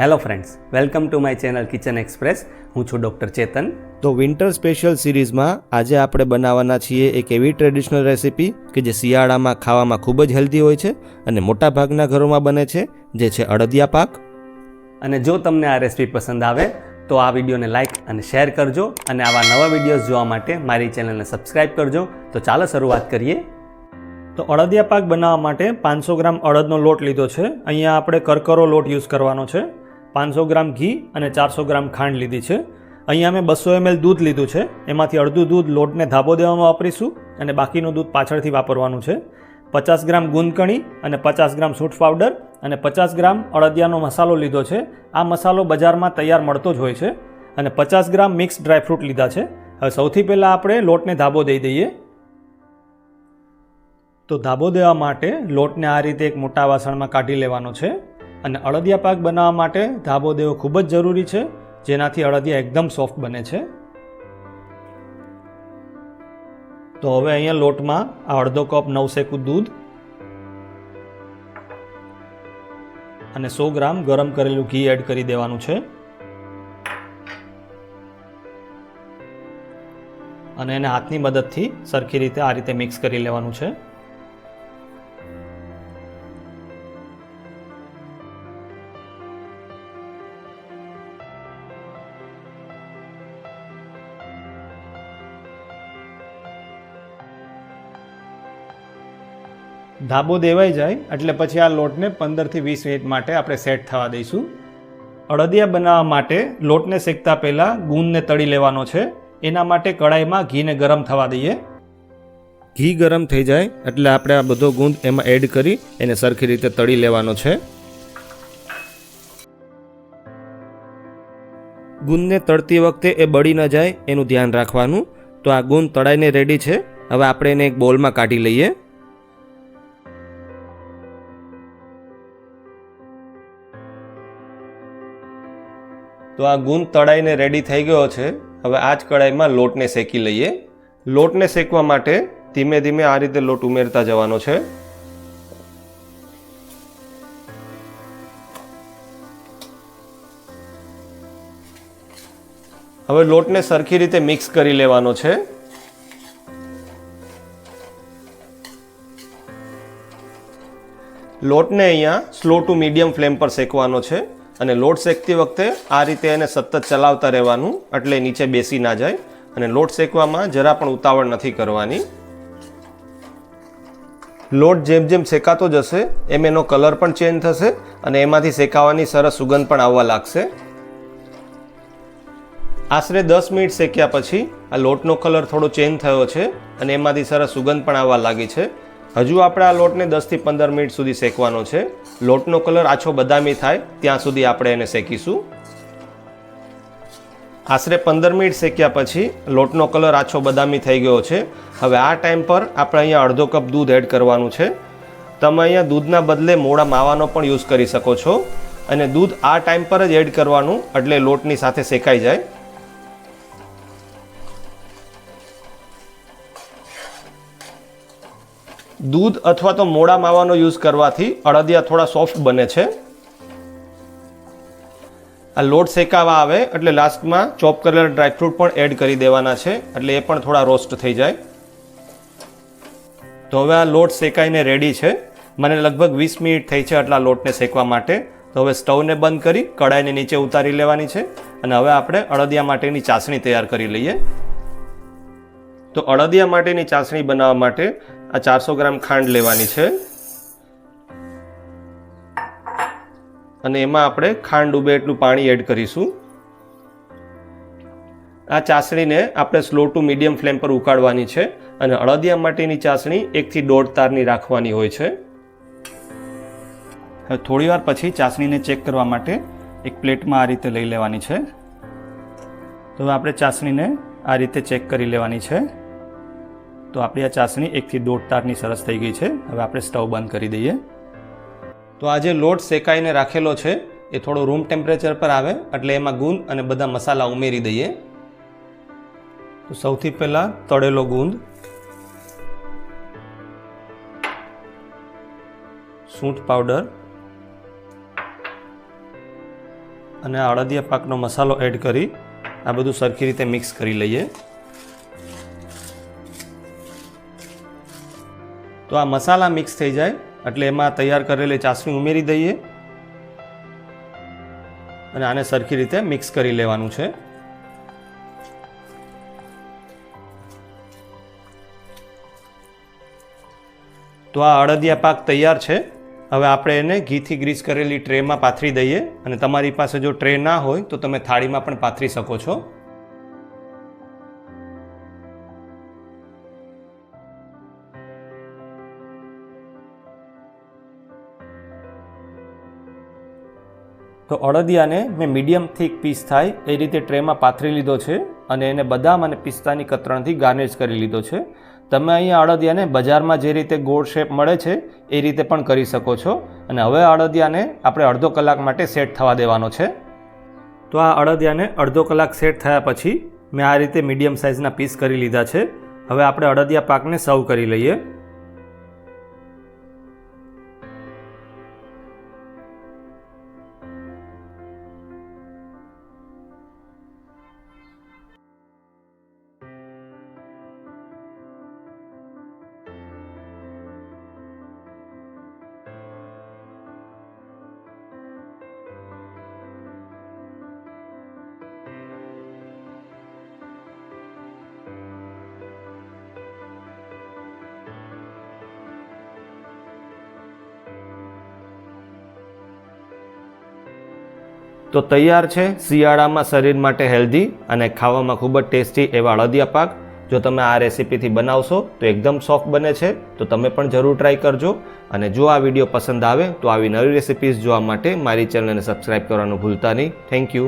Hello friends, welcome to my channel kitchen express. હું છું doctor ચેતન. તો વિન્ટર સ્પેશિયલ સિરીઝમાં આજે આપણે બનાવવાના છીએ એક એવી ટ્રેડિશનલ રેસિપી કે જે શિયાળામાં ખાવામાં ખૂબ જ હેલ્ધી હોય છે અને મોટાભાગના ઘરોમાં બને છે, જે છે અડદિયા પાક. અને જો તમને આ રેસિપી પસંદ આવે તો આ વિડીયોને લાઇક અને શેર કરજો અને આવા નવા વિડીયોઝ જોવા માટે મારી ચેનલને સબસ્ક્રાઈબ કરજો. તો ચાલો શરૂઆત કરીએ. તો અડદિયા પાક બનાવવા માટે 500 ગ્રામ અડદનો લોટ લીધો છે. અહીંયા આપણે કરકરો લોટ યુઝ કરવાનો છે. 500 ગ્રામ ઘી અને 400 ગ્રામ ખાંડ લીધી છે. અહીંયા મેં 200 ml દૂધ લીધું છે. એમાંથી અડધું દૂધ લોટને ધાબો દેવામાં વાપરીશું અને બાકીનું દૂધ પાછળથી વાપરવાનું છે. 50 ગ્રામ ગુંદકણી અને 50 ગ્રામ સૂંઠ પાવડર અને 50 ગ્રામ અડદિયાનો મસાલો લીધો છે. આ મસાલો બજારમાં તૈયાર મળતો જ હોય છે. અને 50 ગ્રામ મિક્સ ડ્રાયફ્રૂટ લીધા છે. હવે સૌથી પહેલાં આપણે લોટને ધાબો દઈ દઈએ. તો ધાબો દેવા માટે લોટને આ રીતે એક મોટા વાસણમાં કાઢી લેવાનો છે. અને અડદિયા પાક બનાવવા માટે ધાબો દેવો ખૂબ જ જરૂરી છે, જેનાથી અડદિયા એકદમ સોફ્ટ બને છે. તો હવે અહીંયા લોટમાં અડધો કપ નવશેકું દૂધ અને 100 ગ્રામ ગરમ કરેલું ઘી એડ કરી દેવાનું છે. અને એને હાથની મદદથી સરખી રીતે આ રીતે મિક્સ કરી લેવાનું છે. ધાબો દેવાઈ જાય એટલે પછી આ લોટને 15 થી 20 મિનિટ માટે આપણે સેટ થવા દઈશું. અડદિયા બનાવવા માટે લોટને શેકતા પહેલાં ગુંદને તળી લેવાનો છે. એના માટે કડાઈમાં ઘીને ગરમ થવા દઈએ. ઘી ગરમ થઈ જાય એટલે આપણે આ બધો ગુંદ એમાં એડ કરી એને સરખી રીતે તળી લેવાનો છે. ગુંદને તળતી વખતે એ બળી ન જાય એનું ધ્યાન રાખવાનું. તો આ ગુંદ તળાઈને રેડી છે. હવે આપણે એને એક બોલમાં કાઢી લઈએ. તો આ ગુંદ તળાઈને રેડી થઈ ગયો છે. હવે આ જ કડાઈમાં લોટને શેકી લઈએ. લોટને શેકવા માટે ધીમે ધીમે આ રીતે લોટ ઉમેરતા જવાનો છે. હવે લોટને સરખી રીતે મિક્સ કરી લેવાનો છે. લોટને અહીંયા સ્લો ટુ મીડિયમ ફ્લેમ પર શેકવાનો છે. અને લોટ શેકતી વખતે આ રીતે એને સતત ચલાવતા રહેવાનું, એટલે નીચે બેસી ના જાય. અને લોટ શેકવામાં જરા પણ ઉતાવળ નથી કરવાની. લોટ જેમ જેમ શેકાતો જશે એમ એનો કલર પણ ચેન્જ થશે અને એમાંથી શેકાવાની સરસ સુગંધ પણ આવવા લાગશે. આશરે 10 મિનિટ શેક્યા પછી આ લોટનો કલર થોડો ચેન્જ થયો છે અને એમાંથી સરસ સુગંધ પણ આવવા લાગી છે. હજુ આપણે આ લોટને 10 થી 15 મિનિટ સુધી શેકવાનો છે. લોટનો કલર આછો બદામી થાય ત્યાં સુધી આપણે એને શેકીશું. આશરે 15 મિનિટ શેક્યા પછી લોટનો કલર આછો બદામી થઈ ગયો છે. હવે આ ટાઈમ પર આપણે અહીંયા અડધો કપ દૂધ એડ કરવાનું છે. તમે અહીંયા દૂધના બદલે મોળા માવાનો પણ યુઝ કરી શકો છો. અને દૂધ આ ટાઈમ પર જ એડ કરવાનું, એટલે લોટની સાથે શેકાઈ જાય. દૂધ અથવા તો મોળા માવાનો યુઝ કરવાથી અડદિયા થોડા સોફ્ટ બને છે. આ લોટ શેકાવા આવે એટલે લાસ્ટમાં ચોપ કરેલા ડ્રાયફ્રૂટ પણ એડ કરી દેવાના છે, એટલે એ પણ થોડા રોસ્ટ થઈ જાય. તો હવે આ લોટ શેકાઈને રેડી છે. મને લગભગ 20 મિનિટ થઈ છે આટલા લોટને શેકવા માટે. તો હવે સ્ટવને બંધ કરી કડાઈને નીચે ઉતારી લેવાની છે. અને હવે આપણે અડદિયા માટેની ચાસણી તૈયાર કરી લઈએ. તો અડદિયા માટેની ચાસણી બનાવવા માટે આ 400 ગ્રામ ખાંડ લેવાની છે. અને એમાં આપણે ખાંડ ડૂબે એટલું પાણી એડ કરીશું. આ ચાસણીને આપણે સ્લો ટુ મીડિયમ ફ્લેમ પર ઉકાળવાની છે. અને અડદિયા માટેની ચાસણી 1 થી 1.5 તારની રાખવાની હોય છે. હવે થોડી વાર પછી ચાસણીને ચેક કરવા માટે એક પ્લેટમાં આ રીતે લઈ લેવાની છે. તો હવે આપણે ચાસણીને આ રીતે ચેક કરી લેવાની છે. તો આપણી આ ચાસણી 1 થી 1.5 તારની સરસ થઈ ગઈ છે. હવે આપણે સ્ટવ બંધ કરી દઈએ. તો આ જે લોટ શેકાઈને રાખેલો છે એ થોડો રૂમ ટેમ્પરેચર પર આવે એટલે એમાં ગુંદ અને બધા મસાલા ઉમેરી દઈએ. તો સૌથી પહેલાં તળેલો ગુંદ, સૂંઠ પાવડર, અને અડદિયા પાકનો મસાલો એડ કરી આ બધું સરખી રીતે મિક્સ કરી લઈએ. તો આ મસાલા મિક્સ થઈ જાય એટલે એમાં તૈયાર કરેલી ચાસણી ઉમેરી દઈએ અને આને સરખી રીતે મિક્સ કરી લેવાનું છે. તો આ અડદિયા પાક તૈયાર છે. હવે આપણે એને ઘીથી ગ્રીસ કરેલી ટ્રેમાં પાથરી દઈએ અને તમારી પાસે જો ટ્રે ના હોય તો તમે થાળીમાં પણ પાથરી શકો છો. તો અડદિયાને મેં મીડિયમ થીક પીસ થાય એ રીતે ટ્રેમાં પાથરી લીધો છે અને એને બદામ અને પિસ્તાની કતરણથી ગાર્નિશ કરી લીધો છે. તમે અહીંયા અડદિયાને બજારમાં જે રીતે ગોળ શેપ મળે છે એ રીતે પણ કરી શકો છો. અને હવે અડદિયાને આપણે અડધો કલાક માટે સેટ થવા દેવાનો છે. તો આ અડદિયાને અડધો કલાક સેટ થયા પછી મેં આ રીતે મીડિયમ સાઇઝના પીસ કરી લીધા છે. હવે આપણે અડદિયા પાકને સર્વ કરી લઈએ. તો તૈયાર છે શિયાળામાં શરીર માટે હેલ્ધી અને ખાવામાં ખૂબ જ ટેસ્ટી એવા અડદિયા પાક. જો તમે આ રેસીપીથી બનાવશો તો એકદમ સોફ્ટ બને છે. તો તમે પણ જરૂર ટ્રાય કરજો. અને જો આ વિડીયો પસંદ આવે તો આવી નવી રેસીપીઝ જોવા માટે મારી ચેનલને સબસ્ક્રાઈબ કરવાનું ભૂલતા નહીં. Thank you.